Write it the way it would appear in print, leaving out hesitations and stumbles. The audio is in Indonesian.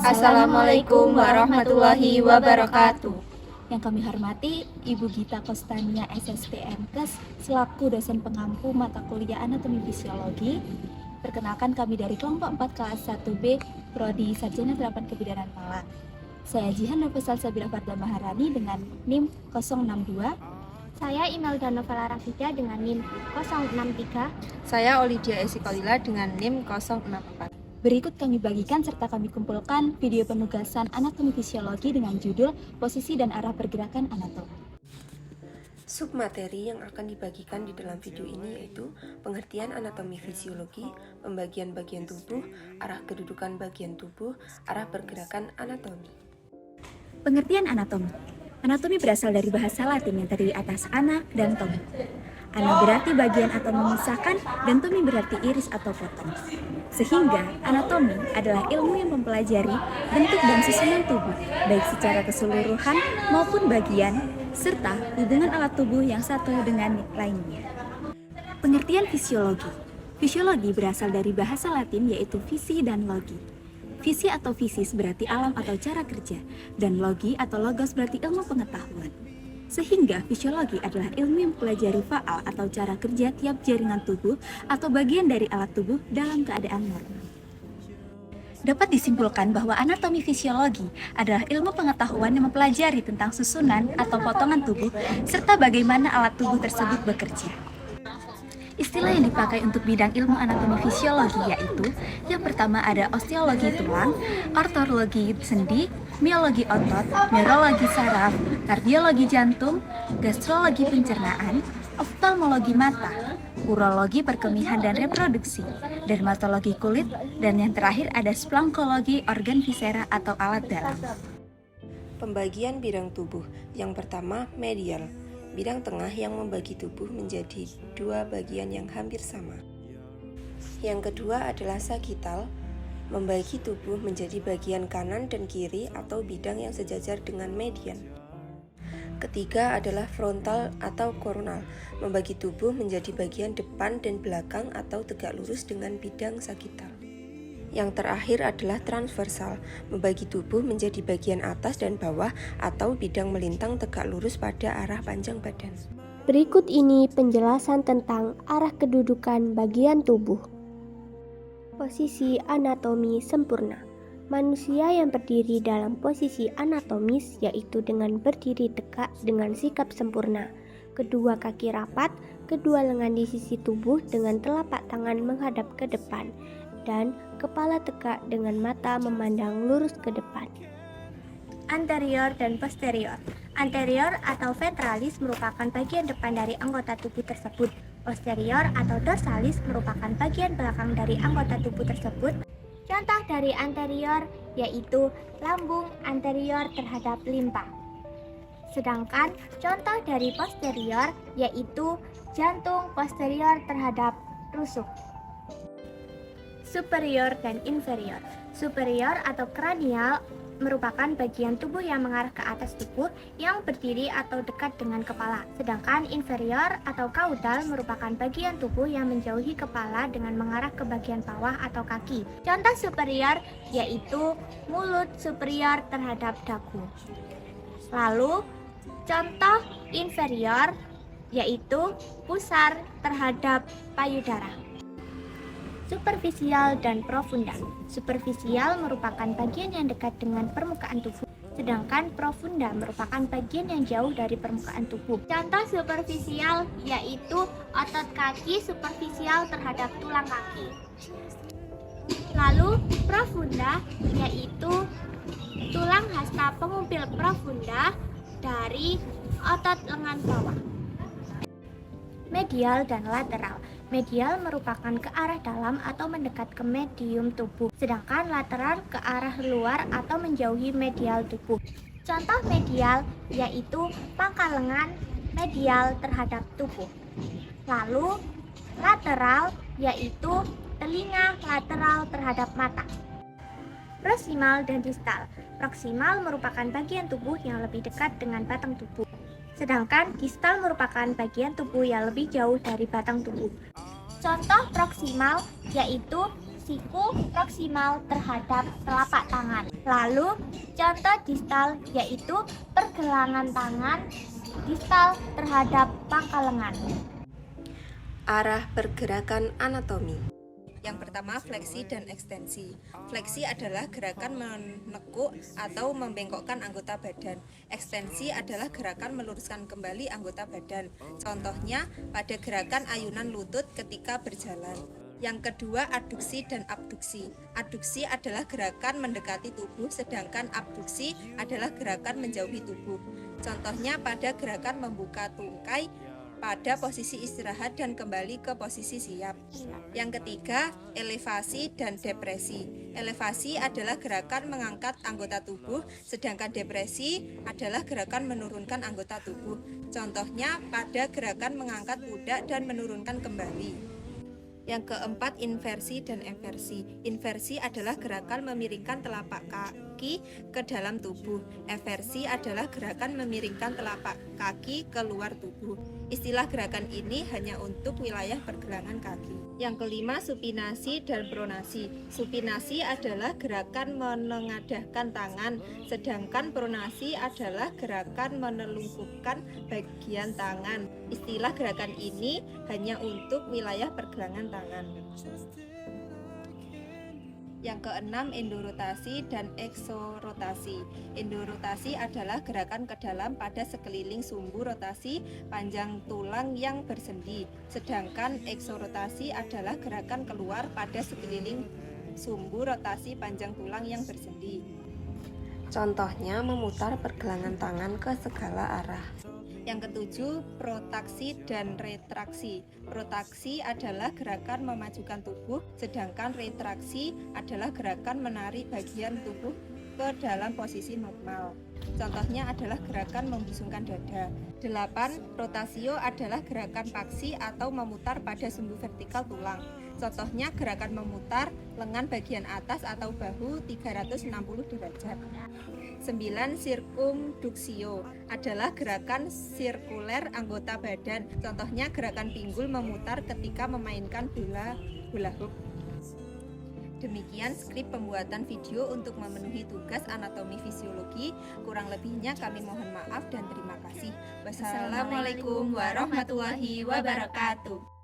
Assalamualaikum warahmatullahi wabarakatuh. Yang kami hormati Ibu Gita Kostania SSTMKes selaku dosen pengampu mata kuliah Anatomi Fisiologi. Perkenalkan kami dari kelompok 4 kelas 1B Prodi Sarjana Terapan Kebidanan Malang. Saya Jihan Nafisal Sabira Farda Maharani dengan NIM 062. Saya Imelda Novela Rafida dengan NIM 063. Saya Olidia Esikolila dengan NIM 064. Berikut kami bagikan serta kami kumpulkan video penugasan anatomi fisiologi dengan judul Posisi dan Arah Pergerakan Anatomi. Submateri yang akan dibagikan di dalam video ini yaitu pengertian anatomi fisiologi, pembagian bagian tubuh, arah kedudukan bagian tubuh, arah pergerakan anatomi. Pengertian anatomi. Anatomi berasal dari bahasa Latin yang terdiri atas ana dan tomi. Ana berarti bagian atau memisahkan dan tomi berarti iris atau potong. Sehingga anatomi adalah ilmu yang mempelajari bentuk dan susunan tubuh, baik secara keseluruhan maupun bagian, serta hubungan alat tubuh yang satu dengan lainnya. Pengertian fisiologi. Fisiologi berasal dari bahasa Latin yaitu visi dan logi. Visi atau fisis berarti alam atau cara kerja, dan logi atau logos berarti ilmu pengetahuan. Sehingga fisiologi adalah ilmu yang mempelajari faal atau cara kerja tiap jaringan tubuh atau bagian dari alat tubuh dalam keadaan normal. Dapat disimpulkan bahwa anatomi fisiologi adalah ilmu pengetahuan yang mempelajari tentang susunan atau potongan tubuh serta bagaimana alat tubuh tersebut bekerja. Istilah yang dipakai untuk bidang ilmu anatomi fisiologi yaitu yang pertama ada osteologi tulang, ortologi sendi, miologi otot, neurologi saraf, kardiologi jantung, gastrologi pencernaan, oftalmologi mata, urologi perkemihan dan reproduksi, dermatologi kulit, dan yang terakhir ada splankologi organ viscera atau alat dalam. Pembagian bidang tubuh. Yang pertama, medial. Bidang tengah yang membagi tubuh menjadi dua bagian yang hampir sama. Yang kedua adalah sagittal, membagi tubuh menjadi bagian kanan dan kiri atau bidang yang sejajar dengan median. Ketiga adalah frontal atau coronal, membagi tubuh menjadi bagian depan dan belakang atau tegak lurus dengan bidang sagittal. Yang terakhir adalah transversal, membagi tubuh menjadi bagian atas dan bawah atau bidang melintang tegak lurus pada arah panjang badan. Berikut ini penjelasan tentang arah kedudukan bagian tubuh. Posisi anatomi sempurna. Manusia yang berdiri dalam posisi anatomis yaitu dengan berdiri tegak dengan sikap sempurna. Kedua kaki rapat, kedua lengan di sisi tubuh dengan telapak tangan menghadap ke depan, dan kepala tegak dengan mata memandang lurus ke depan. Anterior dan posterior. Anterior atau ventralis merupakan bagian depan dari anggota tubuh tersebut. Posterior atau dorsalis merupakan bagian belakang dari anggota tubuh tersebut. Contoh dari anterior yaitu lambung anterior terhadap limpa. Sedangkan contoh dari posterior yaitu jantung posterior terhadap rusuk. Superior dan inferior. Superior atau kranial merupakan bagian tubuh yang mengarah ke atas tubuh yang berdiri atau dekat dengan kepala. Sedangkan inferior atau caudal merupakan bagian tubuh yang menjauhi kepala dengan mengarah ke bagian bawah atau kaki. Contoh superior yaitu mulut superior terhadap dagu. Lalu contoh inferior yaitu pusar terhadap payudara. Superficial dan profunda. Superficial merupakan bagian yang dekat dengan permukaan tubuh, sedangkan profunda merupakan bagian yang jauh dari permukaan tubuh. Contoh superficial yaitu otot kaki superficial terhadap tulang kaki. Lalu profunda yaitu tulang hasta pengumpil profunda dari otot lengan bawah. Medial dan lateral. Medial merupakan ke arah dalam atau mendekat ke medium tubuh, sedangkan lateral ke arah luar atau menjauhi medial tubuh. Contoh medial yaitu pangkal lengan medial terhadap tubuh. Lalu lateral yaitu telinga lateral terhadap mata. Proksimal dan distal. Proksimal merupakan bagian tubuh yang lebih dekat dengan batang tubuh. Sedangkan distal merupakan bagian tubuh yang lebih jauh dari batang tubuh. Contoh proksimal yaitu siku proksimal terhadap telapak tangan. Lalu, contoh distal yaitu pergelangan tangan distal terhadap pangkal lengan. Arah pergerakan anatomi. Yang pertama, fleksi dan ekstensi. Fleksi adalah gerakan menekuk atau membengkokkan anggota badan. Ekstensi adalah gerakan meluruskan kembali anggota badan. Contohnya pada gerakan ayunan lutut ketika berjalan. Yang kedua, aduksi dan abduksi. Aduksi adalah gerakan mendekati tubuh, sedangkan abduksi adalah gerakan menjauhi tubuh. Contohnya pada gerakan membuka tungkai pada posisi istirahat dan kembali ke posisi siap. Yang ketiga, elevasi dan depresi. Elevasi adalah gerakan mengangkat anggota tubuh, sedangkan depresi adalah gerakan menurunkan anggota tubuh. Contohnya pada gerakan mengangkat pundak dan menurunkan kembali. Yang keempat, inversi dan eversi. Inversi adalah gerakan memiringkan telapak kaki ke dalam tubuh. Eversi adalah gerakan memiringkan telapak kaki keluar tubuh. Istilah gerakan ini hanya untuk wilayah pergelangan kaki. Yang kelima, supinasi dan pronasi. Supinasi adalah gerakan menengadahkan tangan, sedangkan pronasi adalah gerakan menelungkupkan bagian tangan. Istilah gerakan ini hanya untuk wilayah pergelangan tangan. Yang keenam, endorotasi dan eksorotasi. Endorotasi adalah gerakan ke dalam pada sekeliling sumbu rotasi panjang tulang yang bersendi, sedangkan eksorotasi adalah gerakan keluar pada sekeliling sumbu rotasi panjang tulang yang bersendi. Contohnya memutar pergelangan tangan ke segala arah. Yang ketujuh, protraksi dan retraksi. Protraksi adalah gerakan memajukan tubuh, sedangkan retraksi adalah gerakan menarik bagian tubuh ke dalam posisi normal. Contohnya adalah gerakan membusungkan dada. 8. Rotasio adalah gerakan paksi atau memutar pada sumbu vertikal tulang. Contohnya gerakan memutar lengan bagian atas atau bahu 360 derajat. 9. Sirkumduksio adalah gerakan sirkuler anggota badan. Contohnya gerakan pinggul memutar ketika memainkan bola hoop. Demikian skrip pembuatan video untuk memenuhi tugas anatomi fisiologi. Kurang lebihnya kami mohon maaf dan terima kasih. Wassalamualaikum warahmatullahi wabarakatuh.